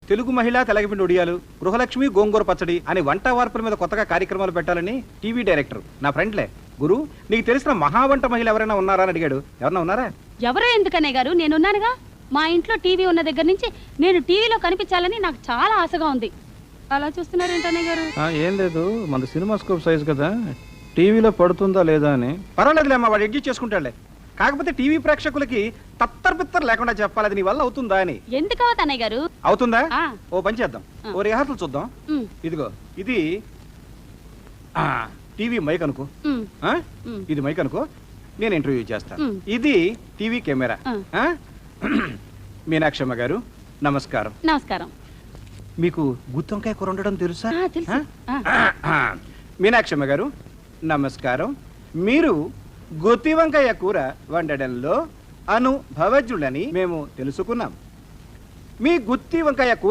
తెలుగు మహిళా తెలగపిండి ఒడియాలు, గృహలక్ష్మి గోంగూర పచ్చడి అని వంట వార్పుల మీద కొత్తగా కార్యక్రమాలు పెట్టాలని టీవీ డైరెక్టర్ నా ఫ్రెండ్లే. గురు, నీకు తెలిసిన మహావంట మహిళ ఎవరైనా ఉన్నారా అని అడిగాడు. ఎవరన్నా ఉన్నారా? ఎవరో ఎందుకనే గారు, నేనున్నానుగా. మా ఇంట్లో టీవీ ఉన్న దగ్గర నుంచి నేను టీవీలో కనిపించాలని నాకు చాలా ఆశగా ఉంది. అలా చూస్తున్నారేంటనే గారు? ఏం లేదు, మన సినిమా స్కోప్ సైజ్ కదా, టీవీలో పడుతుందా లేదా అని. పర్వాలేదులేమ్మా, వాడు ఎడ్జిట్ చేసుకుంటాడులే. కాకపోతే టీవీ ప్రేక్షకులకి తత్తర్ లేకుండా చెప్పాలి, అది నీ వల్ల అవుతుందా అని. ఎందుకు అవుతానే గారు? అవుతుందా? ఓ పని చేద్దాం, ఓ రిహార్సల్ చూద్దాం. ఇదిగో ఇది టీవీ మైక్ అనుకో, ఇది మైక్ అనుకో, నేను ఇంటర్వ్యూ చేస్తాను. ఇది టీవీ కెమెరా. మీనాక్షమ్మ గారు నమస్కారం. నమస్కారం. మీకు గుత్తొంకాయ కూర వండడం తెలుసా? తెలుసు. మీనాక్షమ్మ గారు నమస్కారం. మీరు గుత్తి వంకాయ కూర వండడంలో అనుభవజ్ఞులని మేము తెలుసుకున్నాం. మీ గుత్తి వంకాయ కూర